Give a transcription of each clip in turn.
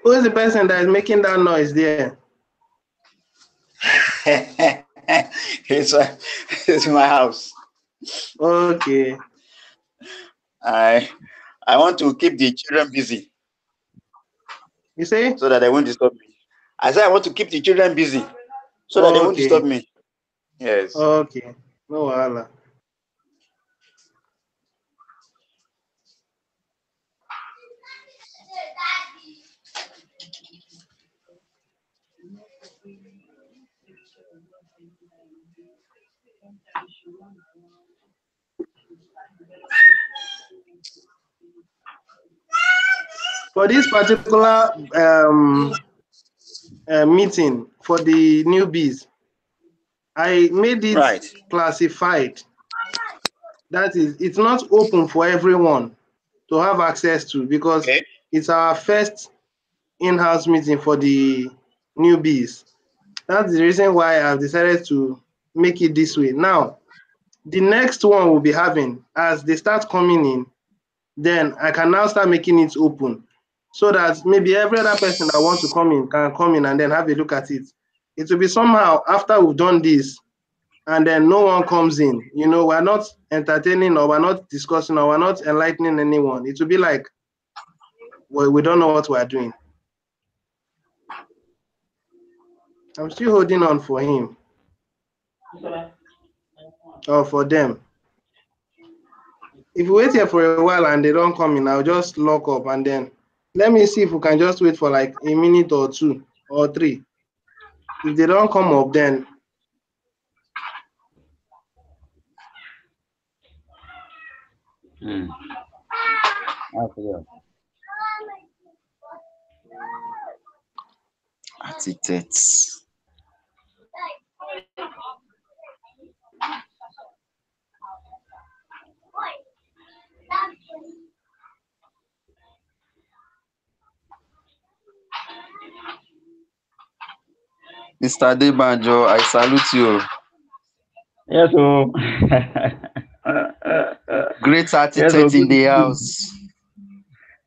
Who is the person that is making that noise there? It's my house. Okay. I want to keep the children busy. You say? So that they won't disturb me. I said I want to keep the children busy so that they won't disturb me. Yes. Okay. No wahala. For this particular meeting for the newbies, I made it classified. That is, it's not open for everyone to have access to, because it's our first in-house meeting for the newbies. That's the reason why I've decided to make it this way. Now, the next one we'll be having, as they start coming in, then I can now start making it open, so that maybe every other person that wants to come in can come in and then have a look at it. It will be somehow after we've done this, and then no one comes in, you know, we're not entertaining, or we're not discussing, or we're not enlightening anyone. It will be like, well, we don't know what we're doing. I'm still holding on for him. Or for them. If we wait here for a while and they don't come in, I'll just lock up, and then let me see if we can just wait for like a minute or 2 or 3. If they don't come up, then Architects. Mr. Debanjo, I salute you. Yes, oh. Great architect in the house.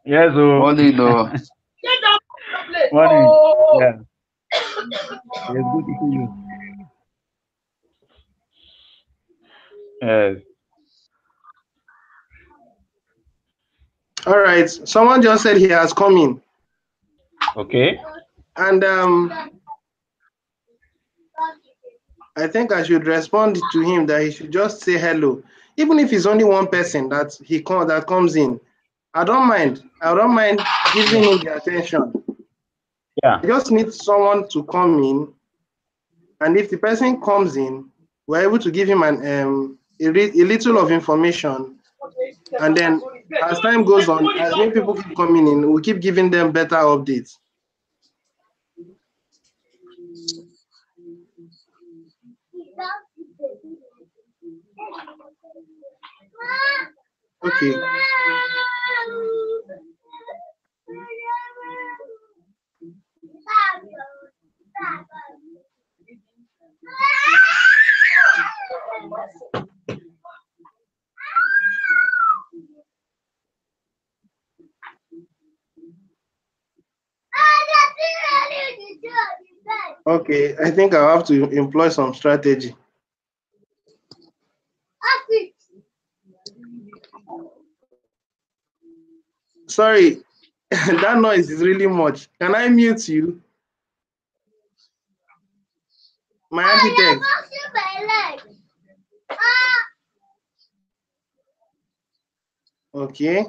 Yes, oh. Morning, no. Morning. Yeah. Yes, good to see you. Yes. all right. Someone just said he has come in. Okay. And I think I should respond to him that he should just say hello. Even if it's only one person that comes in, I don't mind. I don't mind giving him the attention. Yeah. I just need someone to come in, and if the person comes in, we're able to give him a little of information, and then as time goes on, as many people keep coming in, we keep giving them better updates. Okay. Okay, I think I'll have to employ some strategy. Sorry, that noise is really much. Can I mute you? My architect. Okay.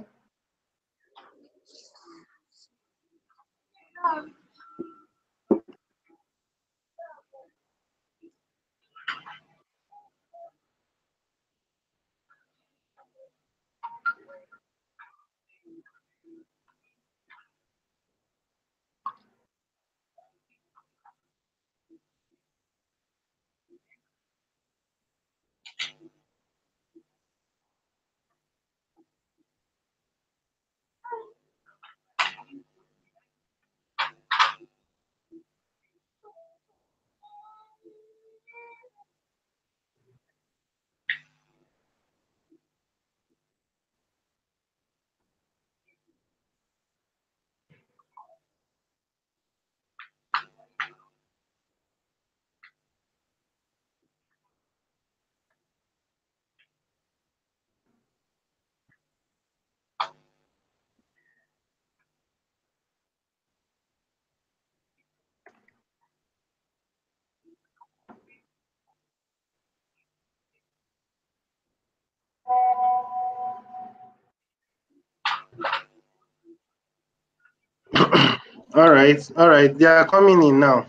All right. They are coming in now.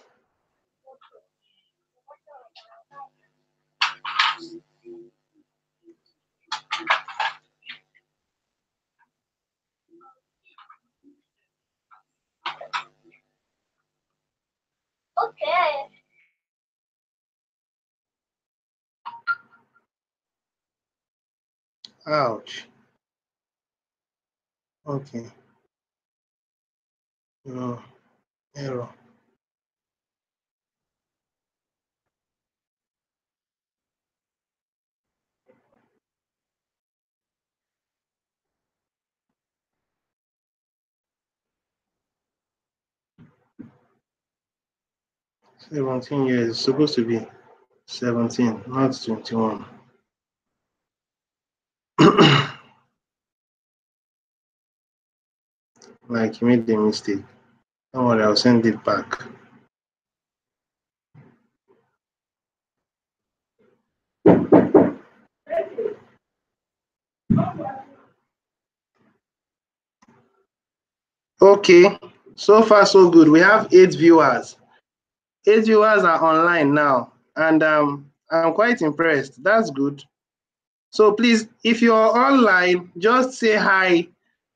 Okay. Ouch. Okay. No error. 17 years. It's supposed to be 17, not 21. Like you made a mistake. Don't worry, I'll send it back. Okay, so far so good. We have 8 viewers. 8 viewers are online now, and I'm quite impressed. That's good. So please, if you're online, just say hi.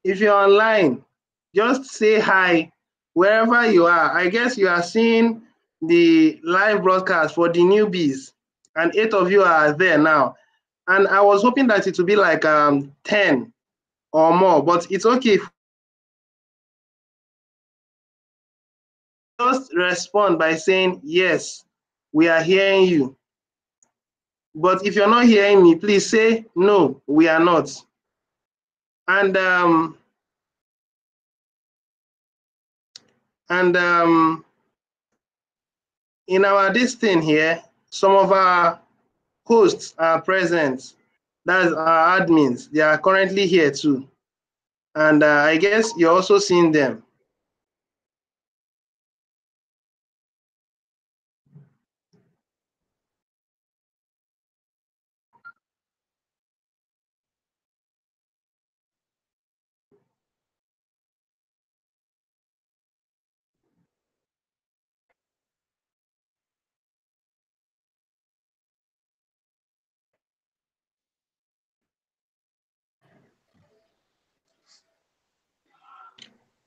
If you're online, just say hi wherever you are. I guess you are seeing the live broadcast for the newbies, and 8 of you are there now. And I was hoping that it would be like 10 or more, but it's okay. Just respond by saying, yes, we are hearing you. But if you're not hearing me, please say, no, we are not. And in our this thing here, some of our hosts are present. That's our admins. They are currently here too. And I guess you're also seeing them.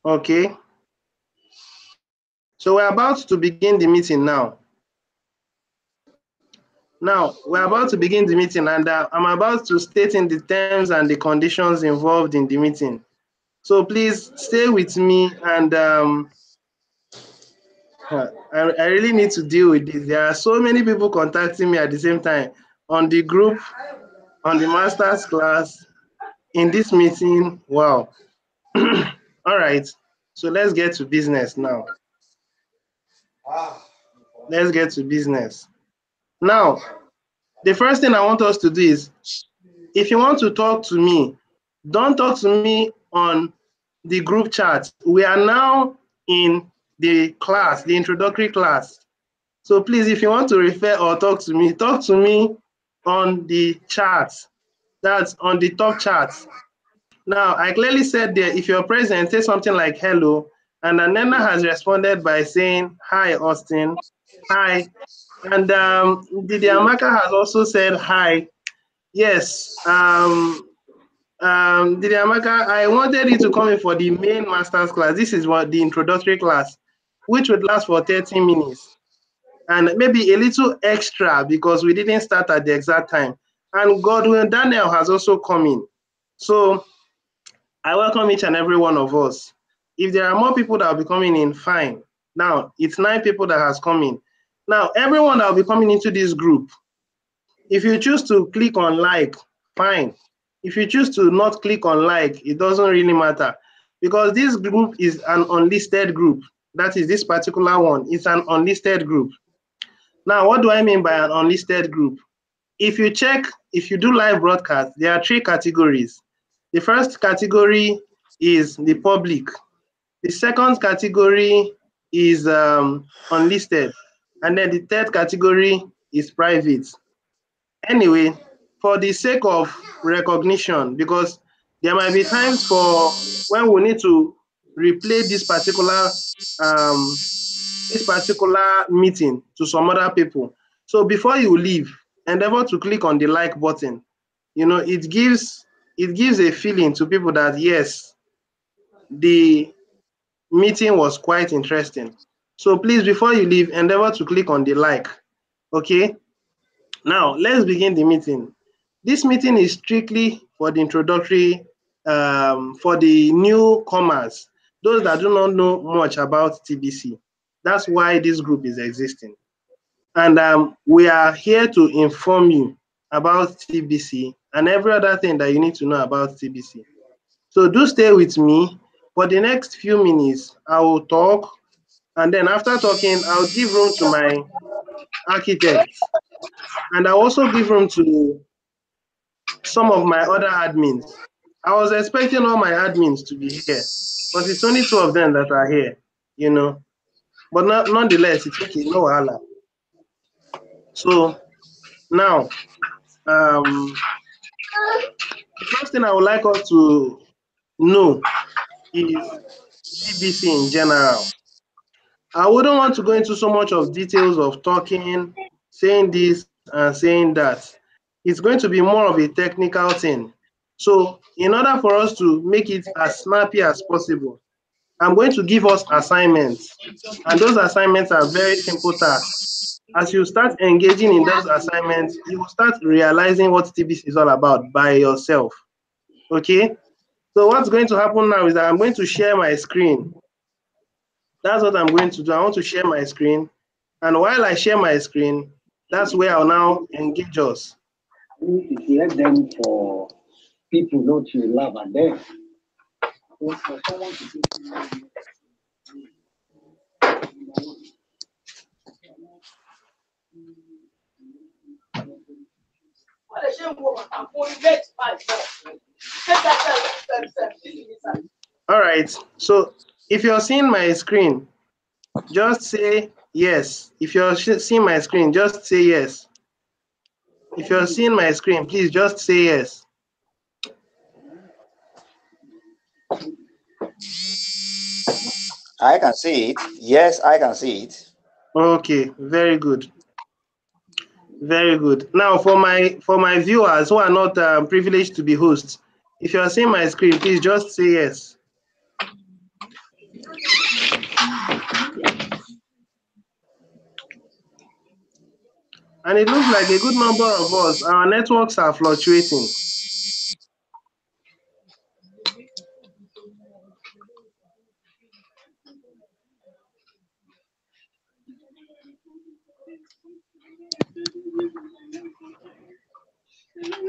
Okay. So we're about to begin the meeting now. Now, we're about to begin the meeting, and I'm about to state in the terms and the conditions involved in the meeting. So please stay with me, and I really need to deal with this. There are so many people contacting me at the same time on the group, on the master's class, in this meeting. Wow. All right. So let's get to business now. Let's get to business. Now, the first thing I want us to do is, if you want to talk to me, don't talk to me on the group chat. We are now in the class, the introductory class. So please, if you want to refer or talk to me on the chat. That's on the top chat. Now, I clearly said there, if you're present, say something like hello. And Anena has responded by saying, hi, Austin. Hi. And Didi Amaka has also said hi. Yes. Didi Amaka, I wanted you to come in for the main master's class. This is what the introductory class, which would last for 30 minutes. And maybe a little extra because we didn't start at the exact time. And Godwin Daniel has also come in. So I welcome each and every one of us. If there are more people that will be coming in, fine. Now, it's 9 people that has come in. Now, everyone that will be coming into this group, if you choose to click on like, fine. If you choose to not click on like, it doesn't really matter. Because this group is an unlisted group. That is this particular one. It's an unlisted group. Now, what do I mean by an unlisted group? If you check, if you do live broadcast, there are 3 categories. The first category is the public. The second category is unlisted. And then the third category is private. Anyway, for the sake of recognition, because there might be times for when we need to replay this particular meeting to some other people. So before you leave, endeavor to click on the like button. You know, it gives a feeling to people that yes, the meeting was quite interesting. So please, before you leave, endeavor to click on the like. Okay. Now let's begin the meeting. This meeting is strictly for the introductory, for the newcomers, those that do not know much about TBC. That's why this group is existing. And we are here to inform you about TBC and every other thing that you need to know about TBC. So do stay with me. For the next few minutes, I will talk. And then after talking, I'll give room to my architects. And I'll also give room to some of my other admins. I was expecting all my admins to be here, but it's only 2 of them that are here, you know. But nonetheless, it's okay, no wahala. So now, the first thing I would like us to know is TBC in general. I wouldn't want to go into so much of details of talking, saying this and saying that. It's going to be more of a technical thing. So in order for us to make it as snappy as possible, I'm going to give us assignments. And those assignments are very simple tasks. As you start engaging in those assignments, you will start realizing what TBC is all about by yourself. Okay? So what's going to happen now is that I'm going to share my screen. That's what I'm going to do. I want to share my screen. And while I share my screen, that's where I'll now engage us. Hear them for people not to love and them. All right. So if you're seeing my screen, just say yes. If you're seeing my screen, just say yes. If you're seeing my screen, please just say yes. I can see it. Yes, I can see it. Okay, very good. Very good. Now for my viewers who are not privileged to be hosts, if you're seeing my screen, please just say yes. And it looks like a good number of us, our networks are fluctuating.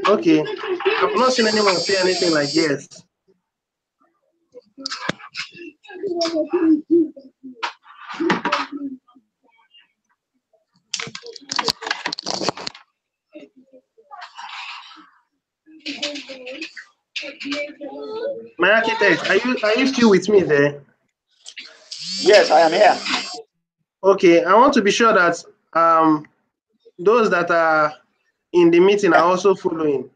Okay, I've not seen anyone say anything like yes. My architect, are you still with me there? Yes, I am here. Okay, I want to be sure that those that are in the meeting are also following.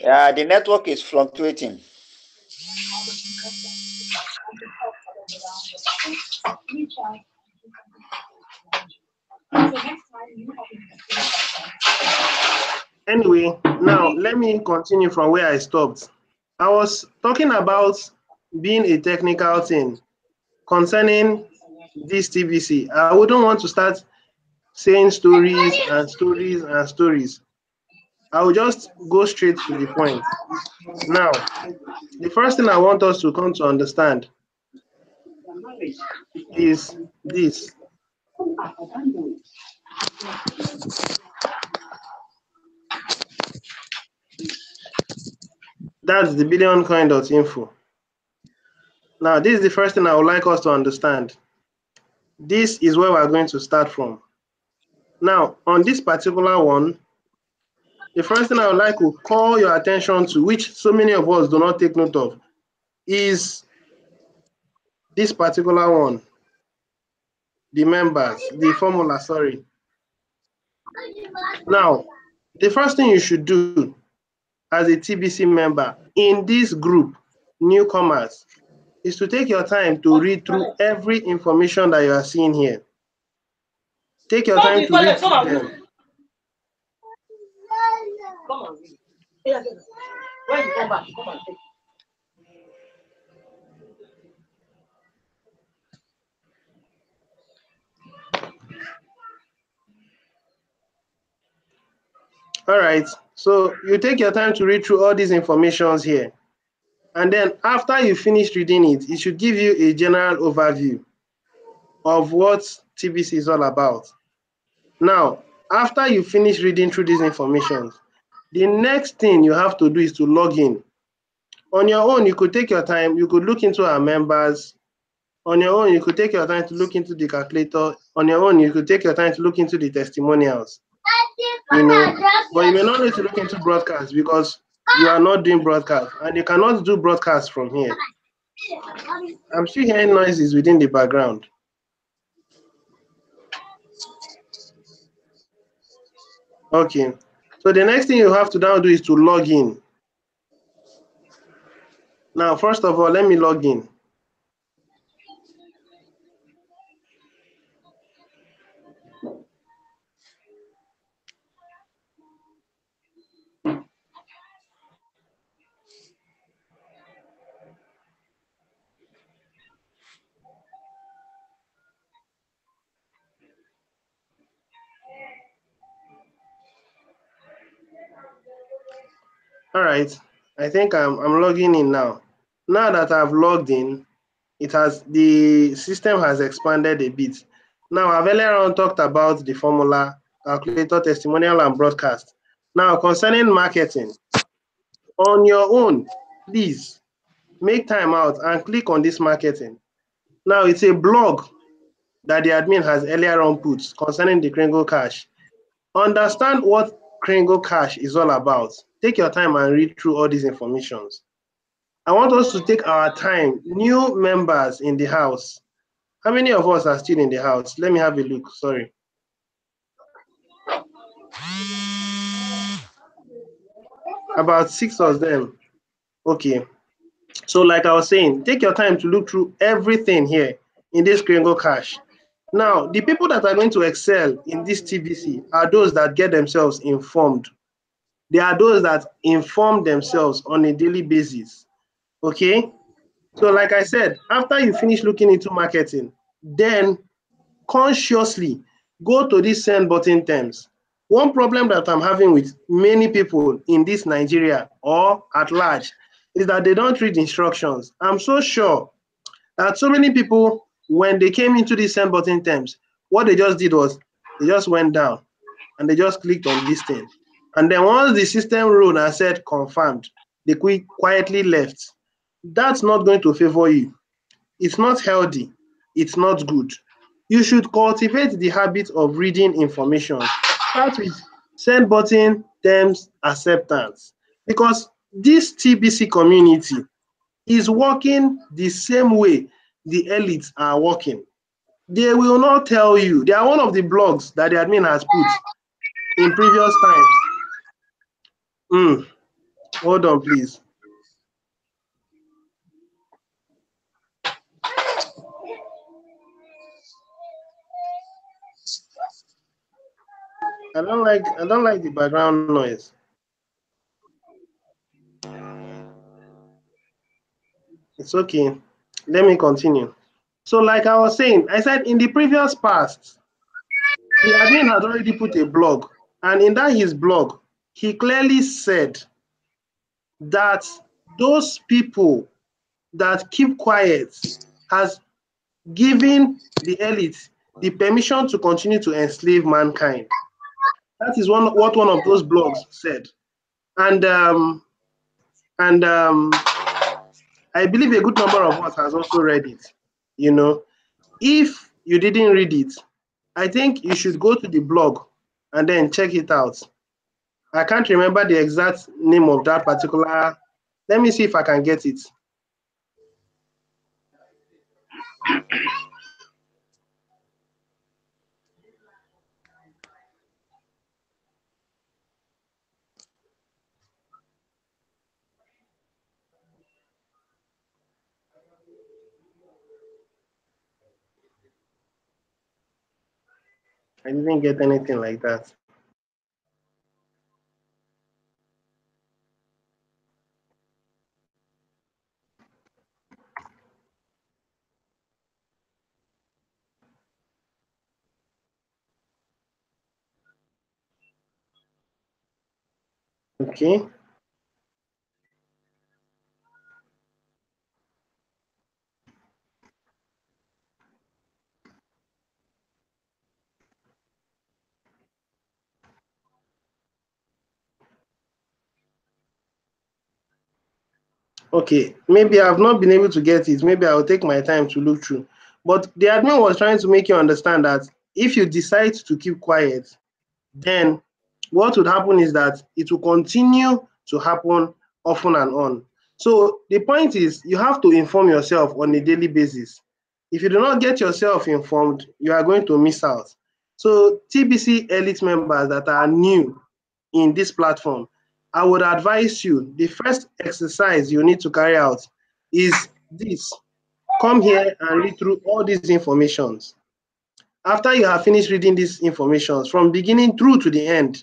Yeah, the network is fluctuating. Anyway, now let me continue from where I stopped. I was talking about being a technical thing concerning this TBC. I wouldn't want to start saying stories and stories and stories. I will just go straight to the point. Now, the first thing I want us to come to understand is this. That's the billioncoin.info. Now, this is the first thing I would like us to understand. This is where we're going to start from. Now, on this particular one, the first thing I would like to call your attention to, which so many of us do not take note of, is this particular one. The members, the formula, sorry. Now, the first thing you should do as a TBC member in this group, newcomers, is to take your time to read through every information that you are seeing here. Take your time to read through them. Come on. When you come back, come and take. All right, so you take your time to read through all these informations here. And then after you finish reading it, it should give you a general overview of what TBC is all about. Now, after you finish reading through these information, the next thing you have to do is to log in. On your own, you could take your time, you could look into our members. On your own, you could take your time to look into the calculator. On your own, you could take your time to look into the testimonials. But you may not need to look into broadcast because you are not doing broadcast, and you cannot do broadcast from here. I'm still hearing noises within the background. Okay, so the next thing you have to now do is to log in. Now, first of all, let me log in. All right, I think I'm logging in now. Now that I've logged in, the system has expanded a bit. Now, I've earlier on talked about the formula, calculator, testimonial, and broadcast. Now, concerning marketing, on your own, please make time out and click on this marketing. Now, it's a blog that the admin has earlier on put concerning the Kringle Cash. Understand what Kringle Cash is all about. Take your time and read through all these informations. I want us to take our time. New members in the house. How many of us are still in the house? Let me have a look. Sorry. About 6 of them. Okay. So like I was saying, take your time to look through everything here in this Kringle Cash. Now, the people that are going to excel in this TBC are those that get themselves informed. They are those that inform themselves on a daily basis. Okay? So like I said, after you finish looking into marketing, then consciously go to these send button terms. One problem that I'm having with many people in this Nigeria or at large is that they don't read instructions. I'm so sure that so many people, when they came into these send button terms, what they just did was they just went down and they just clicked on this thing. And then once the system ruled and said confirmed, they quietly left. That's not going to favor you. It's not healthy. It's not good. You should cultivate the habit of reading information. Start with send button terms acceptance, because this TBC community is working the same way the elites are working. They will not tell you. They are one of the blogs that the admin has put in previous times. Hold on, please. I don't like the background noise. It's okay. Let me continue. So like I was saying, I said in the previous past, the admin had already put a blog, and in that his blog, he clearly said that those people that keep quiet has given the elite the permission to continue to enslave mankind. That is what one of those blogs said. And I believe a good number of us has also read it. You know, if you didn't read it, I think you should go to the blog and then check it out. I can't remember the exact name of that particular. Let me see if I can get it. I didn't get anything like that. Okay. Okay, maybe I've not been able to get it. Maybe I'll take my time to look through. But the admin was trying to make you understand that if you decide to keep quiet, then what would happen is that it will continue to happen often and on. So the point is you have to inform yourself on a daily basis. If you do not get yourself informed, you are going to miss out. So TBC elite members that are new in this platform, I would advise you, the first exercise you need to carry out is this. Come here and read through all these informations. After you have finished reading these informations from beginning through to the end,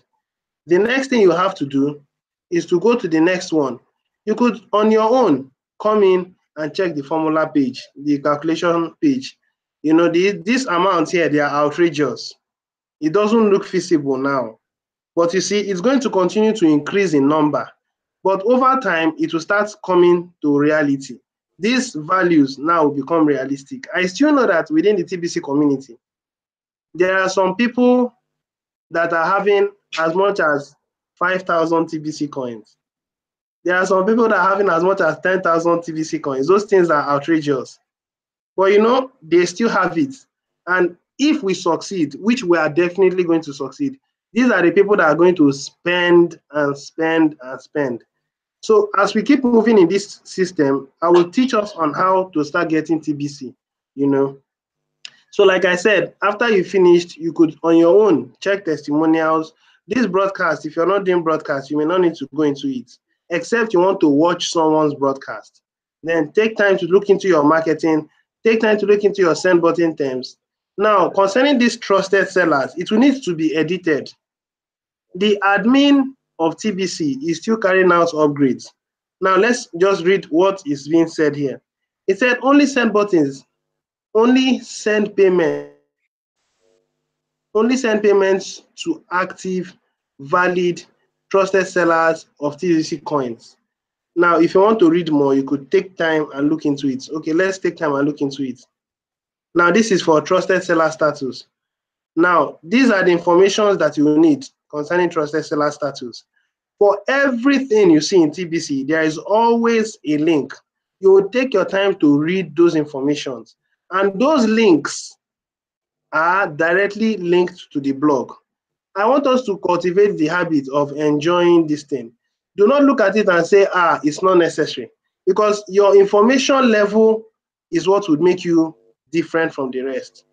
the next thing you have to do is to go to the next one. You could, on your own, come in and check the formula page, the calculation page. You know, these amounts here, they are outrageous. It doesn't look feasible now. But you see, it's going to continue to increase in number. But over time, it will start coming to reality. These values now will become realistic. I still know that within the TBC community, there are some people that are having as much as 5,000 TBC coins. There are some people that are having as much as 10,000 TBC coins. Those things are outrageous. But you know, they still have it. And if we succeed, which we are definitely going to succeed, these are the people that are going to spend and spend and spend. So as we keep moving in this system, I will teach us on how to start getting TBC, you know. So like I said, after you finished, you could on your own check testimonials. This broadcast, if you're not doing broadcast, you may not need to go into it, except you want to watch someone's broadcast. Then take time to look into your marketing, take time to look into your send button terms. Now, concerning these trusted sellers, it will need to be edited. The admin of TBC is still carrying out upgrades. Now, let's just read what is being said here. It said only send buttons, only send payments to active, valid, trusted sellers of TBC coins. Now, if you want to read more, you could take time and look into it. Okay, let's take time and look into it. Now, this is for trusted seller status. Now, these are the informations that you need concerning trusted seller status. For everything you see in TBC, there is always a link. You will take your time to read those informations. And those links are directly linked to the blog. I want us to cultivate the habit of enjoying this thing. Do not look at it and say, it's not necessary. Because your information level is what would make you different from the rest.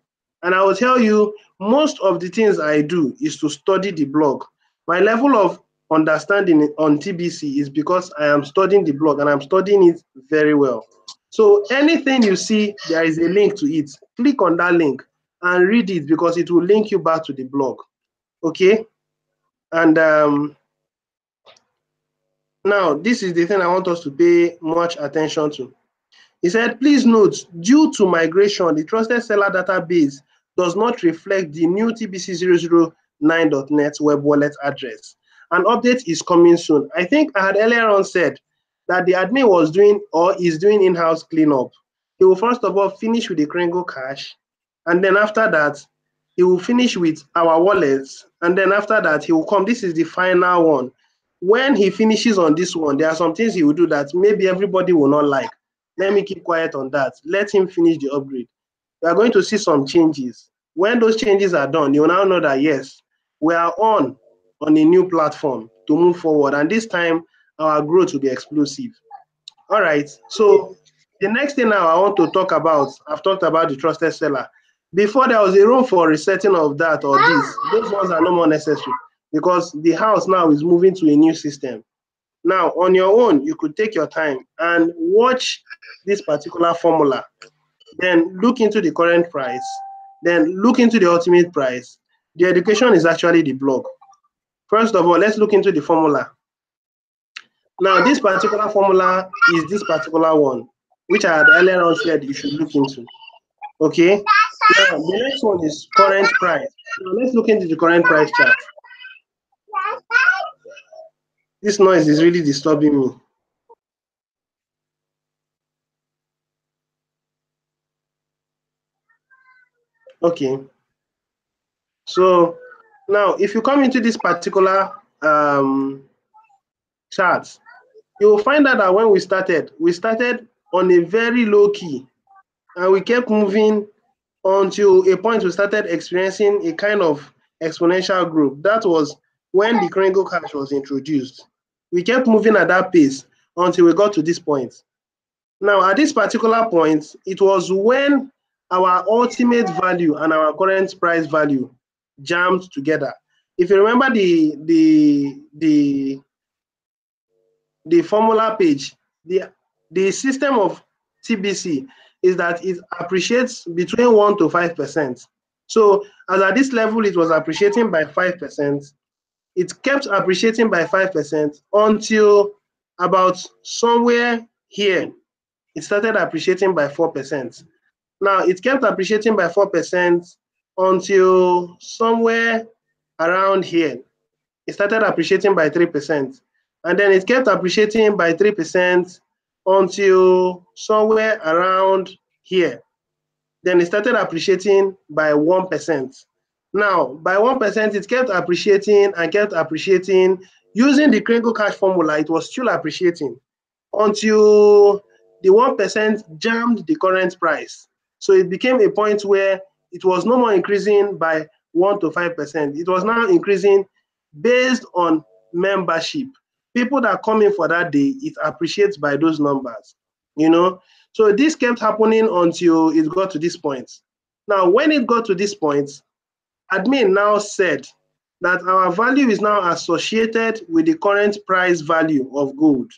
And I will tell you, most of the things I do is to study the blog. My level of understanding on TBC is because I am studying the blog and I'm studying it very well. So anything you see, there is a link to it. Click on that link and read it because it will link you back to the blog. Okay? And now this is the thing I want us to pay much attention to. He said, please note, due to migration, the trusted seller database does not reflect the new tbc009.net web wallet address. An update is coming soon. I think I had earlier on said that the admin was doing or is doing in-house cleanup. He will first of all finish with the Kringle cache, and then after that, he will finish with our wallets, and then after that, he will come. This is the final one. When he finishes on this one, there are some things he will do that maybe everybody will not like. Let me keep quiet on that. Let him finish the upgrade. We are going to see some changes. When those changes are done, you will now know that yes, we are on a new platform to move forward. And this time, our growth will be explosive. All right. So the next thing now I want to talk about, I've talked about the trusted seller. Before there was a room for resetting of that or this. Those ones are no more necessary because the house now is moving to a new system. Now, on your own, you could take your time and watch this particular formula, then look into the current price, then look into the ultimate price, The education is actually the blog. First of all, let's look into the formula. Now, this particular formula is this particular one, which I had earlier on said you should look into. Okay. Now, the next one is current price. Now, let's look into the current price chart. This noise is really disturbing me. Okay. So now, if you come into this particular chart, you will find out that when we started on a very low key, and we kept moving until a point we started experiencing a kind of exponential growth. That was when the Kringle cash was introduced. We kept moving at that pace until we got to this point. Now, at this particular point, it was when our ultimate value and our current price value jammed together. If you remember the formula page, the system of TBC is that it appreciates between 1 to 5%. So as at this level, it was appreciating by 5%. It kept appreciating by 5% until about somewhere here, it started appreciating by 4%. Now, it kept appreciating by 4% until somewhere around here, it started appreciating by 3%. And then it kept appreciating by 3% until somewhere around here. Then it started appreciating by 1%. Now, by 1%, it kept appreciating and kept appreciating. Using the Kringle cash formula, it was still appreciating until the 1% jammed the current price. So it became a point where it was no more increasing by 1 to 5%. It was now increasing based on membership. People that come in for that day, it appreciates by those numbers, you know. So this kept happening until it got to this point. Now, when it got to this point, admin now said that our value is now associated with the current price value of gold.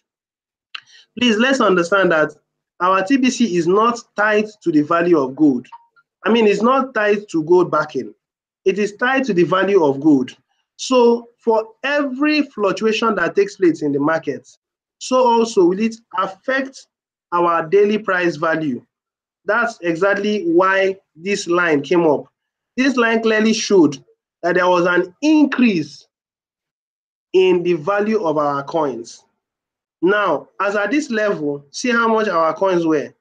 Please, let's understand that our TBC is not tied to the value of gold. I mean, it's not tied to gold backing. It is tied to the value of gold. So for every fluctuation that takes place in the market, so also will it affect our daily price value. That's exactly why this line came up. This line clearly showed that there was an increase in the value of our coins. Now, as at this level, see how much our coins were.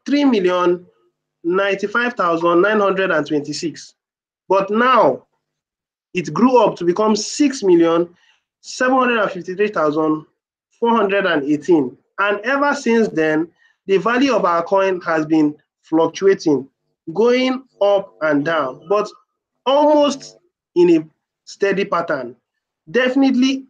3,095,926. But now it grew up to become 6,753,418. And ever since then, the value of our coin has been fluctuating, going up and down, but almost in a steady pattern. Definitely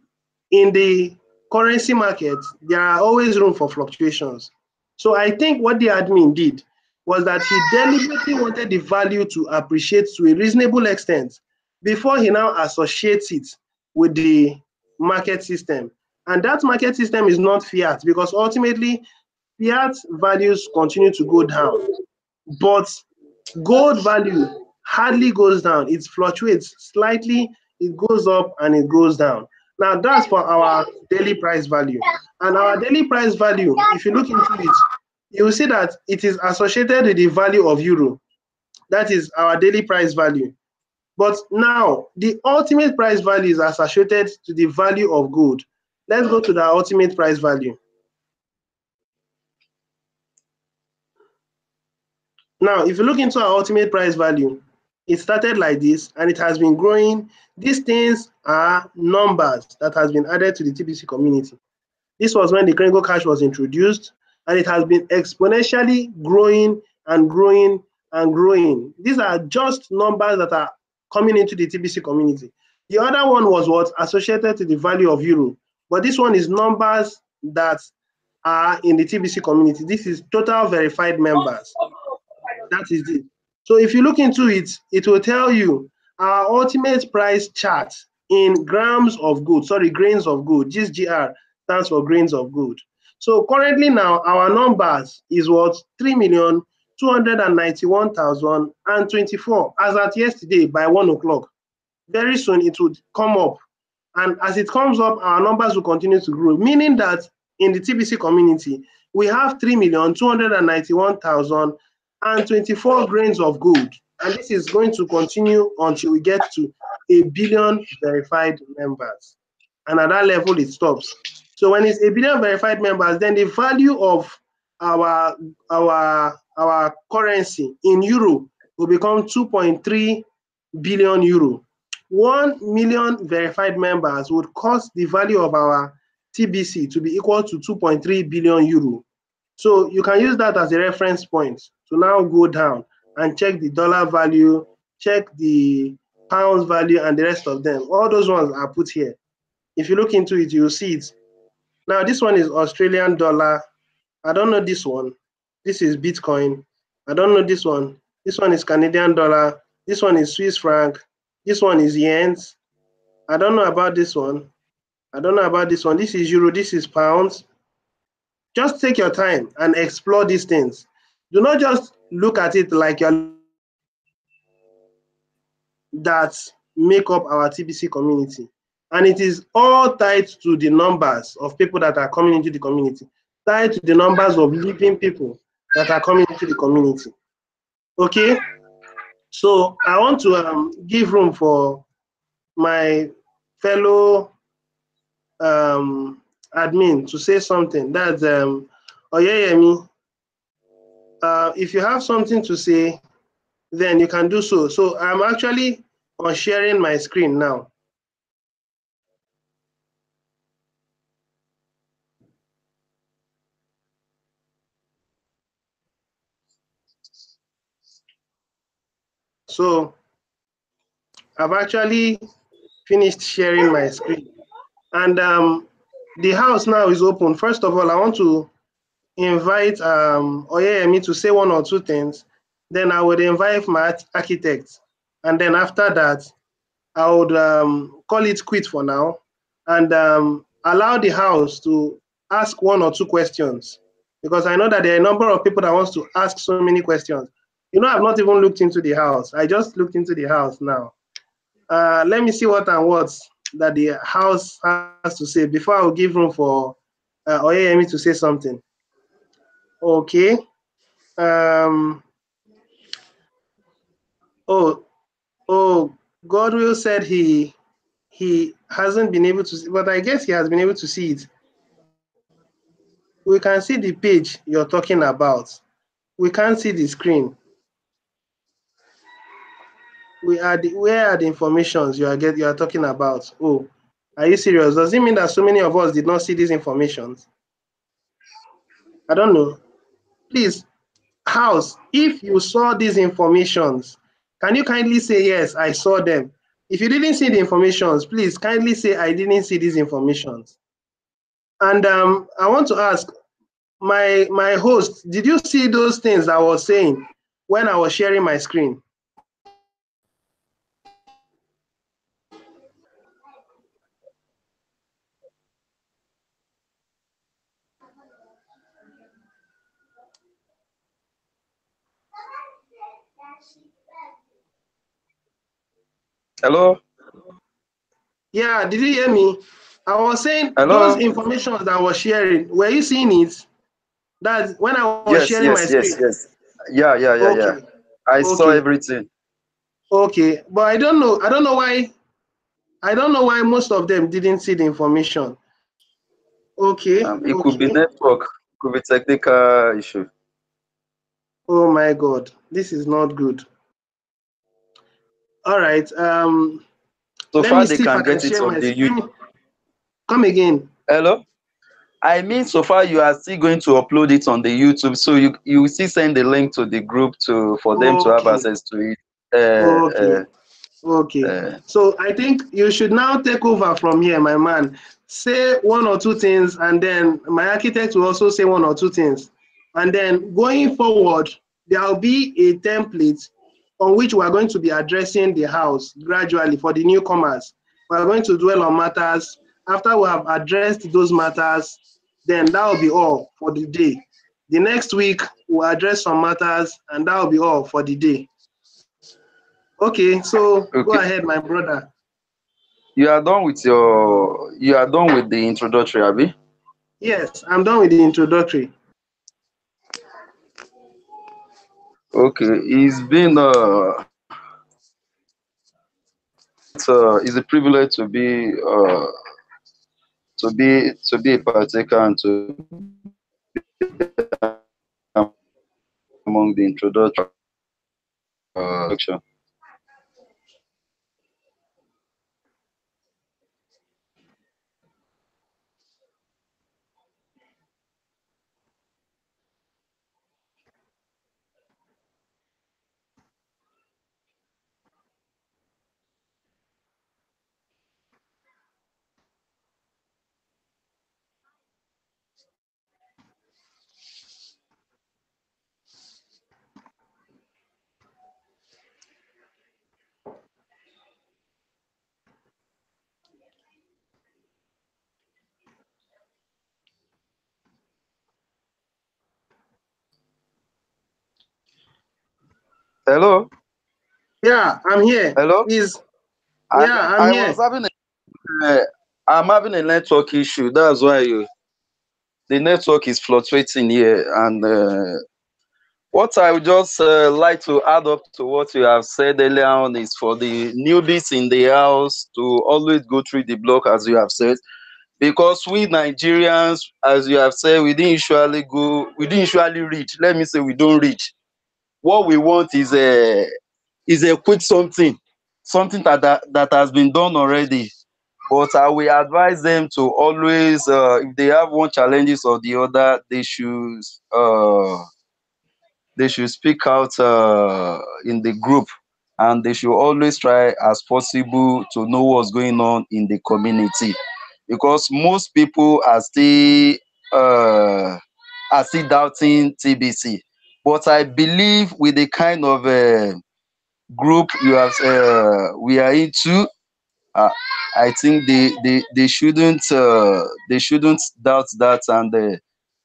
in the currency market, there are always room for fluctuations. So I think what the admin did was that he deliberately wanted the value to appreciate to a reasonable extent before he now associates it with the market system. And that market system is not fiat, because ultimately fiat values continue to go down. But gold value hardly goes down. It fluctuates slightly, it goes up and it goes down. Now that's for our daily price value. And our daily price value, if you look into it, you will see that it is associated with the value of euro. That is our daily price value. But now the ultimate price value is associated to the value of gold. Let's go to the ultimate price value. Now, if you look into our ultimate price value, it started like this and it has been growing. These things are numbers that has been added to the TBC community. This was when the Kringle cash was introduced, and it has been exponentially growing and growing and growing. These are just numbers that are coming into the TBC community. The other one was what associated to the value of euro, but this one is numbers that are in the TBC community. This is total verified members. That is it. So if you look into it, it will tell you our ultimate price chart in grams of gold, sorry, grains of gold. This GR stands for grains of gold. So currently now our numbers is what? 3,000,000 291,024 as at yesterday by 1 o'clock. Very soon it would come up. And as it comes up, our numbers will continue to grow, meaning that in the TBC community, we have 3,291,024 grains of gold. And this is going to continue until we get to 1 billion verified members. And at that level, it stops. So when it's 1 billion verified members, then the value of our currency in euro will become 2.3 billion euro. 1 million verified members would cause the value of our TBC to be equal to 2.3 billion euro. So you can use that as a reference point to now go down and check the dollar value, check the pounds value, and the rest of them. All those ones are put here. If you look into it, you'll see it. Now, this one is Australian dollar. I don't know this one. This is Bitcoin. I don't know this one. This one is Canadian dollar. This one is Swiss franc. This one is yens. I don't know about this one. I don't know about this one. This is euro. This is pounds. Just take your time and explore these things. Do not just look at it like you're that make up our TBC community. And it is all tied to the numbers of people that are coming into the community, tied to the numbers of living people that are coming into the community. Okay? So I want to give room for my fellow admin to say something. That's Oyeyemi. If you have something to say, then you can do so. So I'm actually on sharing my screen now. So I've actually finished sharing my screen. And the house now is open. First of all, I want to invite Oyeyemi to say 1 or 2 things. Then I would invite my architect. And then after that, I would call it quit for now and allow the house to ask 1 or 2 questions. Because I know that there are a number of people that wants to ask so many questions. You know, I've not even looked into the house. I just looked into the house now. Let me see what and what's that the house has to say before I will give room for Oyeyemi to say something. Okay. Godwill said he hasn't been able to see, but I guess he has been able to see it. We can see the page you're talking about. We can't see the screen. Where are the informations you are talking about? Oh, are you serious? Does it mean that so many of us did not see these informations? I don't know. Please, house, if you saw these informations, can you kindly say, yes, I saw them? If you didn't see the informations, please kindly say, I didn't see these informations. And I want to ask, my host, did you see those things I was saying when I was sharing my screen? Hello? Yeah, did you hear me? I was saying Hello? those information that I was sharing, were you seeing it? That's when I was sharing my screen. Yes. Yeah. Okay. I saw everything. Okay, but I don't know why most of them didn't see the information. Okay. It could be network, could be technical issue. Oh my God, this is not good. All right. So let far me they see if I can can get it share on my the screen. YouTube. Come again. Hello? I mean, so far you are still going to upload it on the YouTube, so you will still send the link to the group for them to have access to it. Okay. So I think you should now take over from here, my man. Say 1 or 2 things, and then my architect will also say 1 or 2 things. And then going forward, there will be a template on which we are going to be addressing the house gradually for the newcomers. We are going to dwell on matters. After we have addressed those matters, then that will be all for the day. The next week, we'll address some matters, and that will be all for the day. Okay, so go ahead, my brother. You are done with the introductory, Abi? Yes, I'm done with the introductory. Okay, it's a privilege to be a partaker and to among the introduction. Hello? Yeah, I'm here. Hello? I'm here. I'm having a network issue. That's why the network is fluctuating here. And what I would just like to add up to what you have said earlier on is for the newbies in the house to always go through the block, as you have said. Because we Nigerians, as you have said, we didn't usually read. Let me say we don't read. What we want is a quick something that has been done already. But I will advise them to always, if they have one challenges or the other, they should speak out in the group, and they should always try as possible to know what's going on in the community, because most people are still doubting TBC. But I believe with the kind of group we are into, I think they shouldn't doubt that, and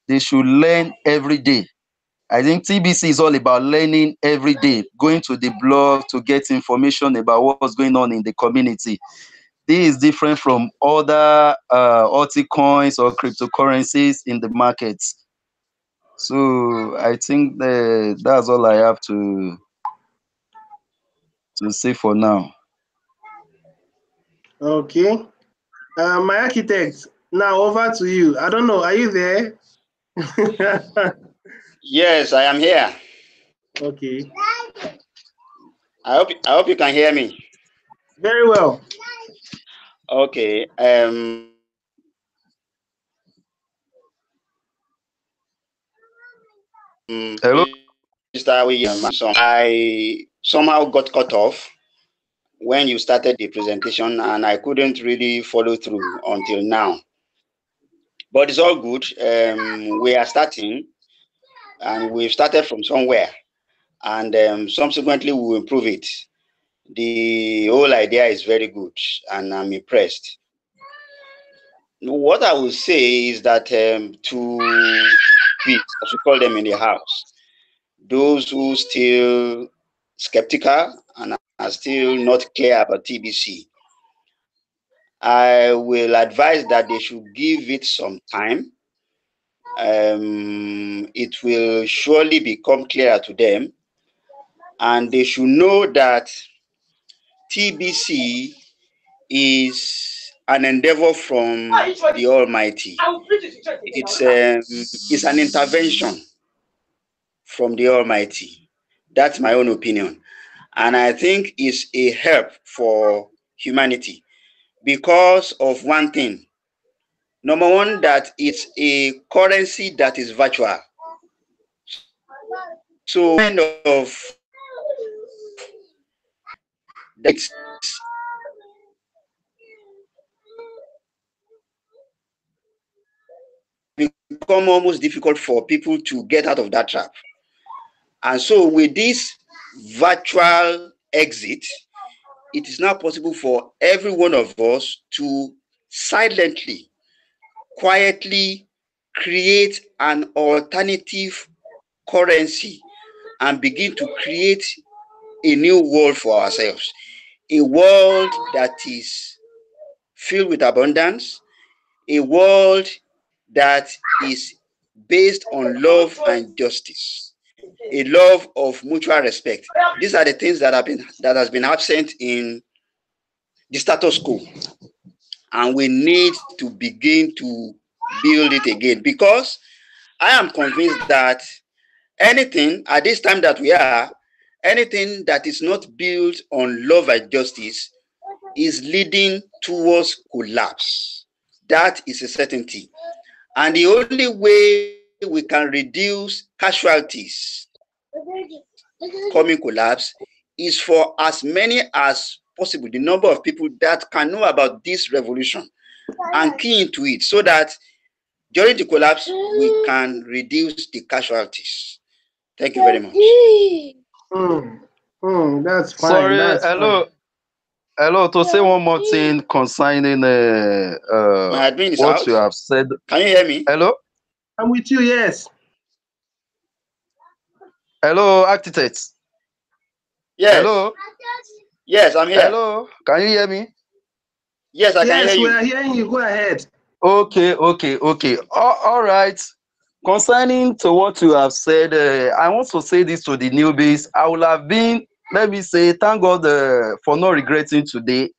they should learn every day. I think TBC is all about learning every day, going to the blog to get information about what's going on in the community. This is different from other altcoins or cryptocurrencies in the markets. So I think that's all I have to say for now. Okay. My architect, now over to you. I don't know, are you there? Yes, I am here. Okay. I hope you can hear me. Very well. Okay. Hello? I somehow got cut off when you started the presentation, and I couldn't really follow through until now. But it's all good. We are starting, and we've started from somewhere, and subsequently we will improve it. The whole idea is very good, and I'm impressed. What I will say is that to peeps, as we call them in the house, those who still skeptical and are still not clear about TBC, I will advise that they should give it some time. It will surely become clearer to them, and they should know that TBC is an endeavor from the Almighty. It's an intervention from the Almighty. That's my own opinion. And I think it's a help for humanity because of one thing. Number one, that it's a currency that is virtual. So kind of that's become almost difficult for people to get out of that trap. And so with this virtual exit, it is now possible for every one of us to silently, quietly create an alternative currency and begin to create a new world for ourselves, a world that is filled with abundance, a world that is based on love and justice, a love of mutual respect. These are the things that has been absent in the status quo, and we need to begin to build it again, because I am convinced that anything at this time that we are, anything that is not built on love and justice is leading towards collapse. That is a certainty. And the only way we can reduce casualties coming collapse is for as many as possible, the number of people that can know about this revolution and key into it, so that during the collapse we can reduce the casualties. Thank you very much. That's fine. Sorry, That's hello. fine. Hello, to say one more thing concerning My admin is what out. you have said. Can you hear me? Hello? I'm with you, yes. Hello, architects. Yes. Hello? Yes, I'm here. Hello? Can you hear me? Yes, I can hear Yes, you. we are hearing you. Go ahead. Okay. All right. Concerning to what you have said, I want to say this to the newbies. I would have been, let me say, thank God for not regretting today.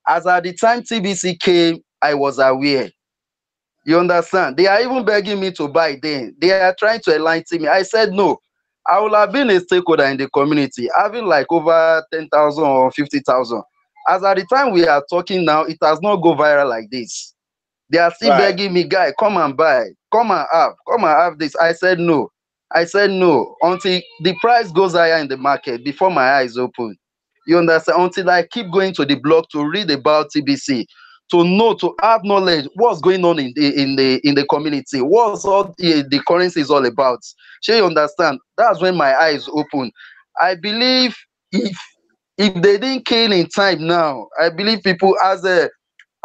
As at the time TBC came, I was aware. You understand? They are even begging me to buy then. They are trying to enlighten me. I said no. I would have been a stakeholder in the community, having like over 10,000 or 50,000. As at the time we are talking now, it has not go viral like this. They are still Right. begging me, guy, come and buy, come and have this. I said no. Until the price goes higher in the market before my eyes open. You understand? Until I keep going to the blog to read about TBC, to know, to have knowledge what's going on in the community, what's all the currency is all about. Sure, you understand? That's when my eyes open. I believe if they didn't kill in time now, I believe people as the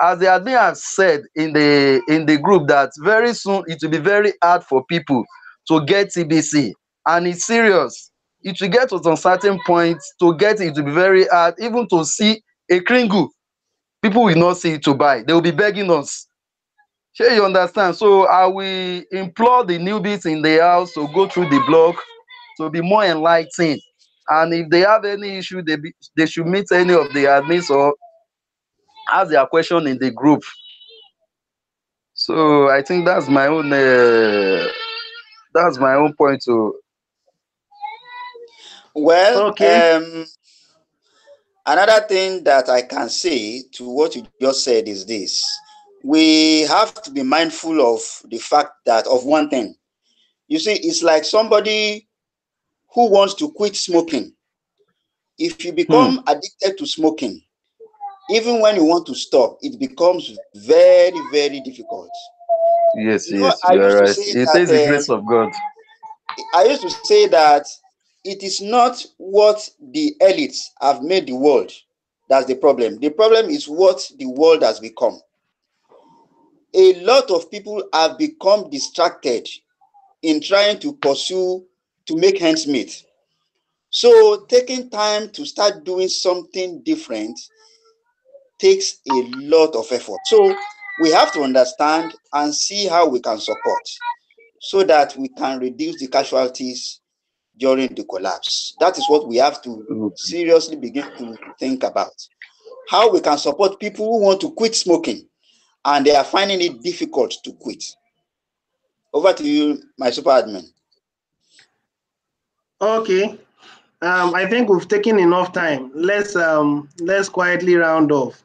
admin has said in the group that very soon it will be very hard for people to get TBC, and it's serious. It will get to some certain point to get it will be very hard, even to see a kringle. People will not see it to buy. They will be begging us. Sure, you understand? So I will implore the newbies in the house to go through the blog to be more enlightened. And if they have any issue, they should meet any of the admins or ask their question in the group. So I think that's my own point to. Well, Okay. another thing that I can say to what you just said is this. We have to be mindful of the fact that of one thing. You see, it's like somebody who wants to quit smoking. If you become addicted to smoking, even when you want to stop, it becomes very, very difficult. Yes, You know, you are right. It takes the grace of God. I used to say that it is not what the elites have made the world that's the problem. The problem is what the world has become. A lot of people have become distracted in trying to pursue to make ends meet. So taking time to start doing something different takes a lot of effort. So we have to understand and see how we can support so that we can reduce the casualties during the collapse. That is what we have to seriously begin to think about. How we can support people who want to quit smoking and they are finding it difficult to quit. Over to you, my super admin. Okay. I think we've taken enough time. Let's quietly round off.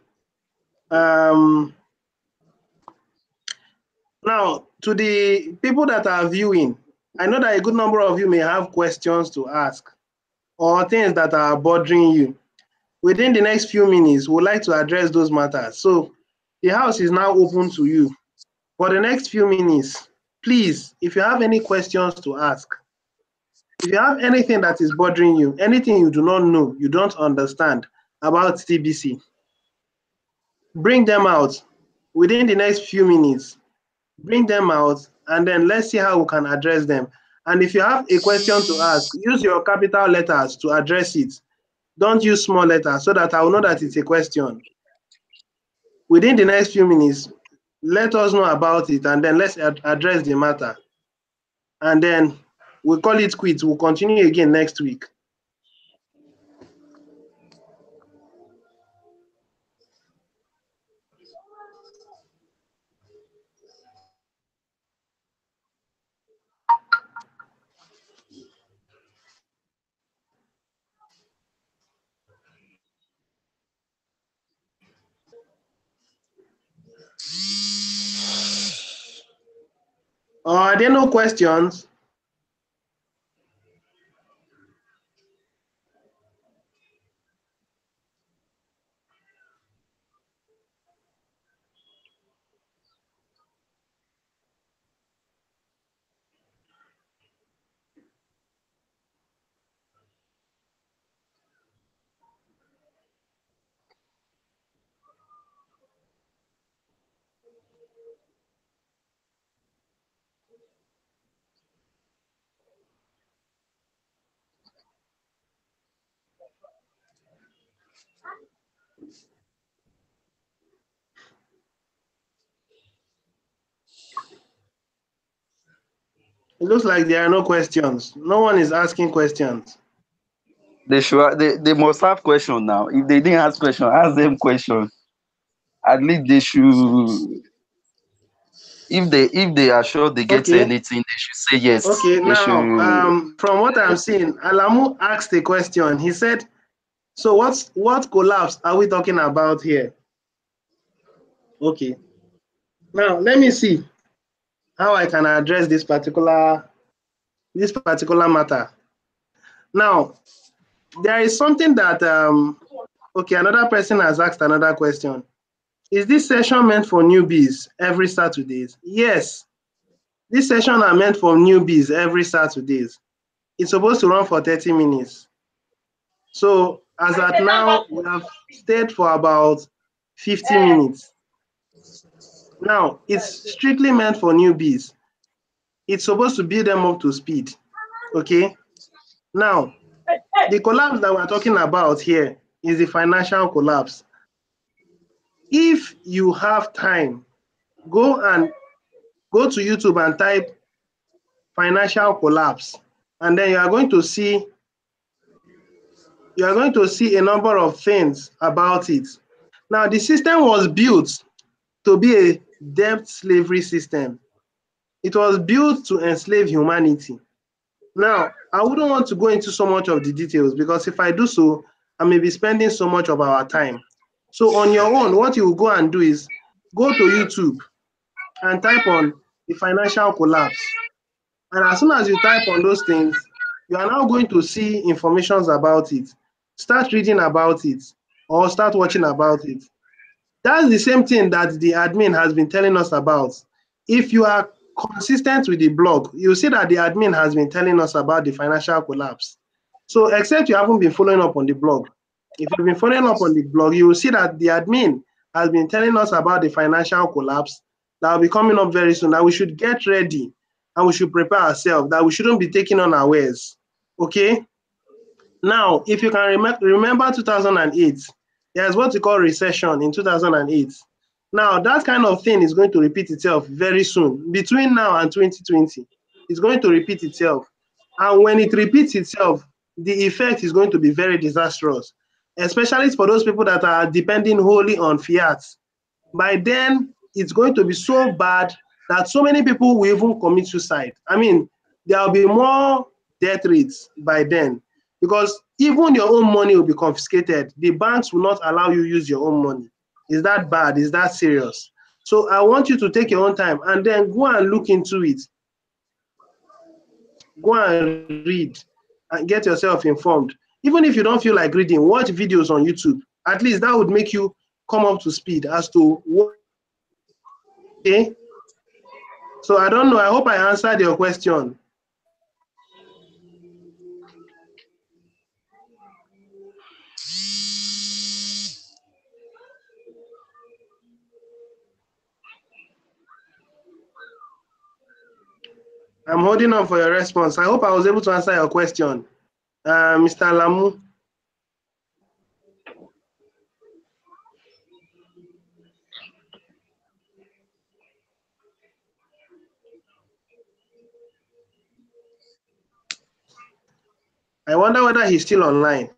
Now, to the people that are viewing, I know that a good number of you may have questions to ask or things that are bothering you. Within the next few minutes, we'd like to address those matters. So the house is now open to you. For the next few minutes, please, if you have any questions to ask, if you have anything that is bothering you, anything you do not know, you don't understand about TBC, bring them out within the next few minutes. Bring them out and then let's see how we can address them. And if you have a question to ask, use your capital letters to address it. Don't use small letters so that I will know that it's a question. Within the next few minutes, let us know about it, and then let's address the matter. And then we'll call it quits. We'll continue again next week. Are there no questions? It looks like there are no questions. No one is asking questions. They must have question now. If they didn't ask question, ask them question. At least they should. If they are sure they get anything, they should say yes. Okay, they now from what I'm seeing, Alamu asked a question. He said, so what collapse are we talking about here? Okay. Now let me see how I can address this particular matter. Now, there is something that okay, another person has asked another question. Is this session meant for newbies every Saturdays? Yes. This session are meant for newbies every Saturdays. It's supposed to run for 30 minutes. So as at now, we have stayed for about 50 minutes. Now, it's strictly meant for newbies. It's supposed to build them up to speed. Okay? Now, the collapse that we're talking about here is the financial collapse. If you have time, go to YouTube and type financial collapse, and then you are going to see a number of things about it. Now, the system was built to be a debt slavery system. It was built to enslave humanity. Now, I wouldn't want to go into so much of the details, because if I do so, I may be spending so much of our time. So on your own, what you will go and do is go to YouTube and type on the financial collapse. And as soon as you type on those things, you are now going to see informations about it. Start reading about it or start watching about it. That's the same thing that the admin has been telling us about. If you are consistent with the blog, you'll see that the admin has been telling us about the financial collapse. So except you haven't been following up on the blog, if you've been following up on the blog, you will see that the admin has been telling us about the financial collapse that will be coming up very soon, that we should get ready and we should prepare ourselves, that we shouldn't be taking unawares. Okay? Now, if you can remember 2008, there's what we call recession in 2008. Now, that kind of thing is going to repeat itself very soon. Between now and 2020, it's going to repeat itself. And when it repeats itself, the effect is going to be very disastrous, especially for those people that are depending wholly on fiat. By then, it's going to be so bad that so many people will even commit suicide. I mean, there will be more death rates by then, because even your own money will be confiscated. The banks will not allow you use your own money. Is that bad? Is that serious? So I want you to take your own time and then go and look into it. Go and read and get yourself informed. Even if you don't feel like reading, watch videos on YouTube. At least that would make you come up to speed as to what. Okay. So I don't know. I hope I answered your question. I'm holding on for your response. I hope I was able to answer your question. Mr. Lamu. I wonder whether he's still online.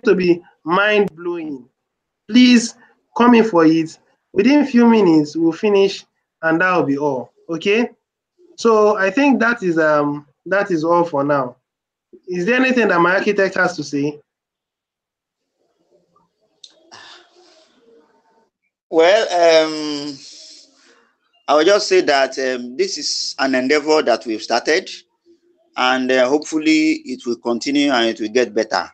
To be mind-blowing. Please come in for it. Within a few minutes, we'll finish, and that will be all. Okay? So I think that is all for now. Is there anything that my architect has to say? Well, I will just say that this is an endeavor that we've started, and hopefully it will continue and it will get better.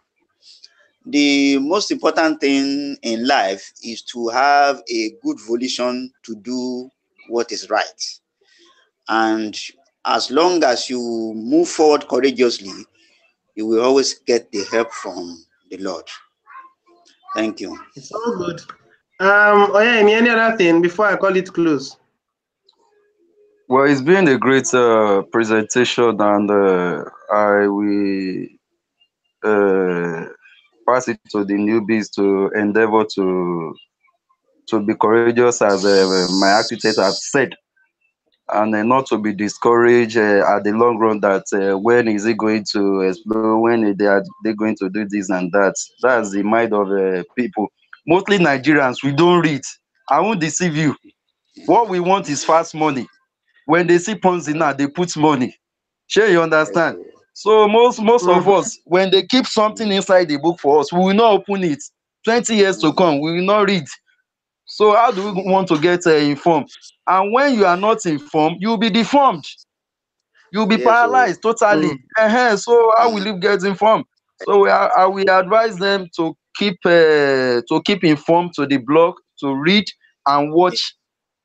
The most important thing in life is to have a good volition to do what is right. And as long as you move forward courageously, you will always get the help from the Lord. Thank you. It's all good. Any other thing before I call it close? Well, it's been a great presentation, and I will pass it to the newbies to endeavor to be courageous, as my architect have said, and not to be discouraged at the long run. That when is it going to explode? When they going to do this and that? That's the mind of people. Mostly Nigerians, we don't read. I won't deceive you. What we want is fast money. When they see Ponzi now, they put money. Sure, you understand? So most of us, when they keep something inside the book for us, we will not open it. 20 years to come, we will not read. So how do we want to get informed? And when you are not informed, you'll be deformed. You'll be Yes, paralyzed totally. So how will you get informed? So I will advise them to keep informed, to the blog, to read and watch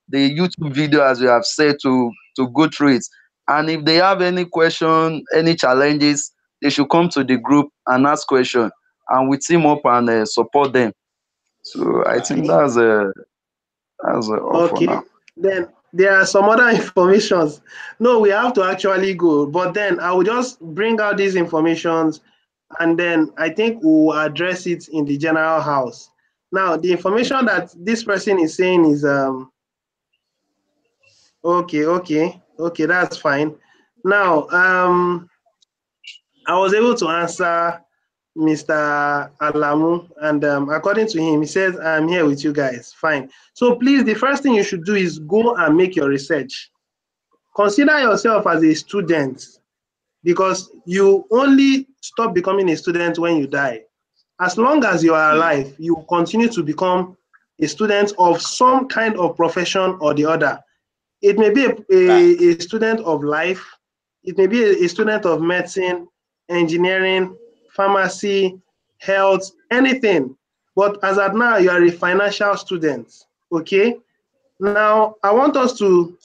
the YouTube video, as you have said, to go through it. And if they have any question, any challenges, they should come to the group and ask question, and we team up and support them. So I think that's all for Okay. now. Then there are some other informations. No, we have to actually go. But then I will just bring out these informations, and then I think we'll address it in the general house. Now, the information that this person is saying is okay, that's fine. Now, I was able to answer Mr. Alamu, and according to him, he says, I'm here with you guys. Fine. So please, the first thing you should do is go and make your research. Consider yourself as a student, because you only stop becoming a student when you die. As long as you are alive, you will continue to become a student of some kind of profession or the other. It may be a student of life, it may be a student of medicine, engineering, pharmacy, health, anything. But as at now, you are a financial student, okay? Now, I want us to,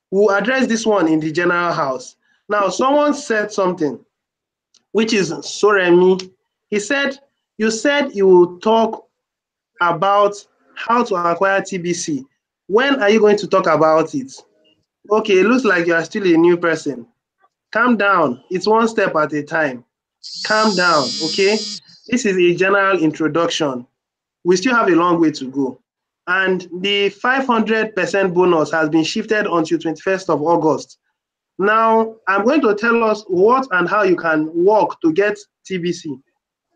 we'll address this one in the general house. Now, someone said something, which is Soremi. He said, you said you will talk about how to acquire TBC. When are you going to talk about it? Okay, it looks like you are still a new person. Calm down. It's one step at a time. Calm down, okay? This is a general introduction. We still have a long way to go. And the 500% bonus has been shifted until 21st of August. Now, I'm going to tell us what and how you can work to get TBC,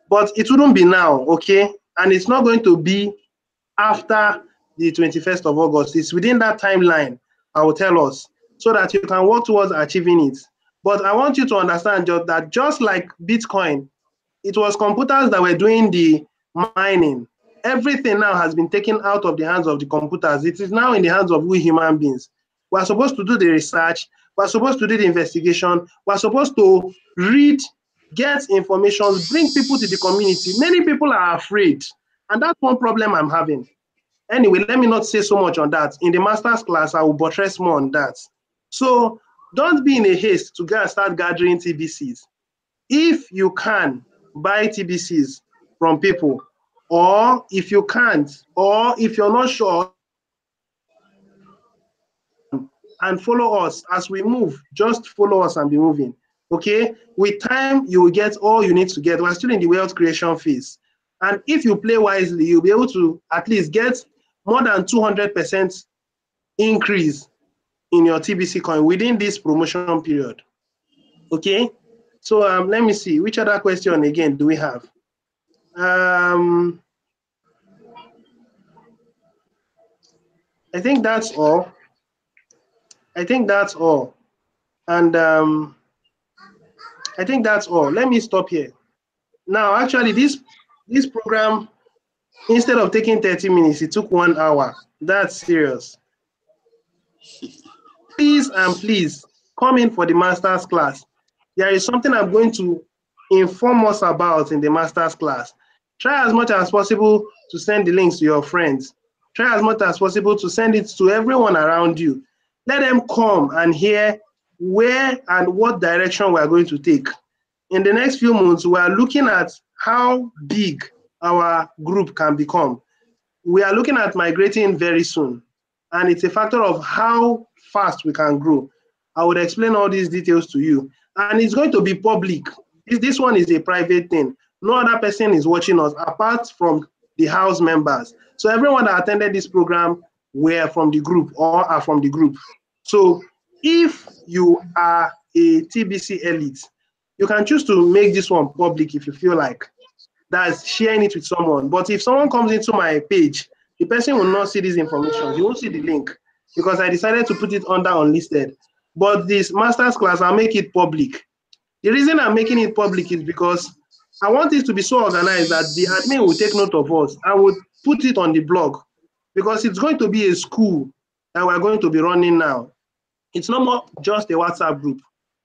but it wouldn't be now, okay? And it's not going to be after the 21st of August. It's within that timeline, I will tell us, so that you can work towards achieving it. But I want you to understand that just like Bitcoin, it was computers that were doing the mining. Everything now has been taken out of the hands of the computers. It is now in the hands of we human beings. We're supposed to do the research. We're supposed to do the investigation. We're supposed to read, get information, bring people to the community. Many people are afraid. And that's one problem I'm having. Anyway, let me not say so much on that. In the master's class, I will buttress more on that. So don't be in a haste to go and start gathering TBCs. If you can buy TBCs from people, or if you can't, or if you're not sure, and follow us as we move, just follow us and be moving. Okay, with time you will get all you need to get. We're still in the wealth creation phase, and if you play wisely, you'll be able to at least get more than 200% increase in your TBC coin within this promotion period. Okay, so let me see, which other question again do we have? I think that's all. I think that's all. And I think that's all. Let me stop here. Now, actually, this program, instead of taking 30 minutes, it took 1 hour. That's serious. Please and please come in for the master's class. There is something I'm going to inform us about in the master's class. Try as much as possible to send the links to your friends. Try as much as possible to send it to everyone around you. Let them come and hear where and what direction we are going to take. In the next few months, we are looking at how big our group can become. We are looking at migrating very soon, and it's a factor of how fast we can grow. I would explain all these details to you, and it's going to be public. This one is a private thing. No other person is watching us apart from the house members. So everyone that attended this program were from the group or are from the group. So if you are a TBC elite, you can choose to make this one public if you feel like. That's sharing it with someone. But if someone comes into my page, the person will not see this information. He won't see the link because I decided to put it under unlisted. But this master's class, I'll make it public. The reason I'm making it public is because I want it to be so organized that the admin will take note of us and will put it on the blog, because it's going to be a school that we're going to be running now. It's not more just a WhatsApp group.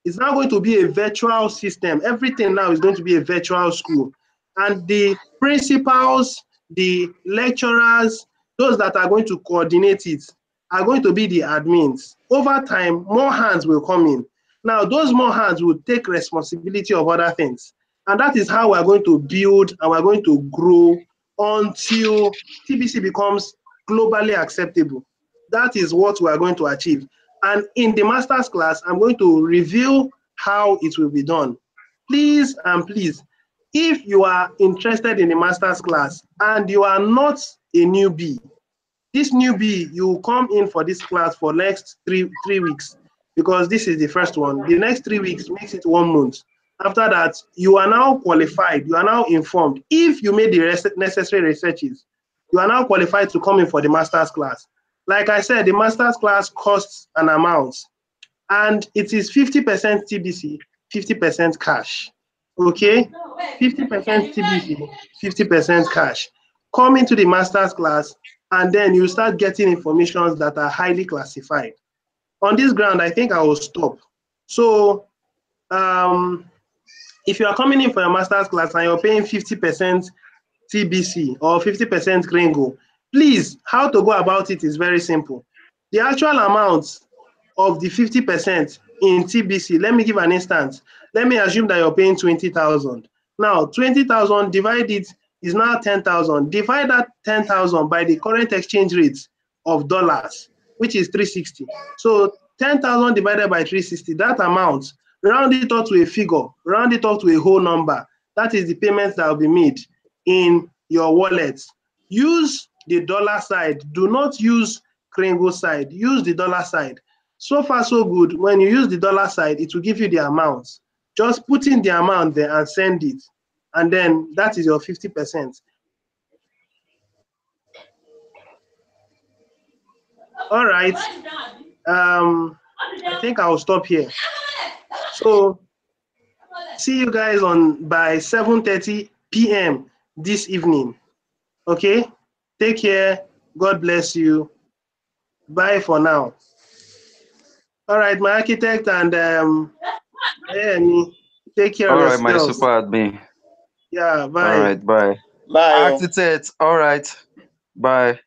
It's now going to be a virtual system. Everything now is going to be a virtual school. And the principals, the lecturers, those that are going to coordinate it are going to be the admins. Over time, more hands will come in. Now, those more hands will take responsibility of other things. And that is how we're going to build and we're going to grow until TBC becomes globally acceptable. That is what we are going to achieve. And in the master's class, I'm going to reveal how it will be done. Please and please, if you are interested in the master's class and you are not a newbie, this newbie, you come in for this class for next three weeks, because this is the first one. The next 3 weeks makes it 1 month. After that, you are now qualified, you are now informed. If you made the necessary researches, you are now qualified to come in for the master's class. Like I said, the master's class costs an amount, and it is 50% TBC, 50% cash. Okay, 50% TBC, 50% cash. Come into the master's class, and then you start getting information that are highly classified. On this ground, I think I will stop. So, if you are coming in for a master's class and you're paying 50% TBC or 50% Gringo, please, how to go about it is very simple. The actual amount of the 50% in TBC, let me give an instance. Let me assume that you're paying 20,000. Now, 20,000 divide it is now 10,000. Divide that 10,000 by the current exchange rate of dollars, which is 360. So 10,000 divided by 360, that amount, round it up to a figure, round it up to a whole number. That is the payment that will be made in your wallet. Use the dollar side. Do not use Kringo side. Use the dollar side. So far, so good. When you use the dollar side, it will give you the amount. Just put in the amount there and send it. And then that is your 50%. All right. I think I'll stop here. So see you guys by 7:30 p.m. this evening. Okay? Take care. God bless you. Bye for now. All right, my architect and take care of yourselves. All right, my super admin. Yeah, bye. All right, bye. Bye. Architect, all right. Bye.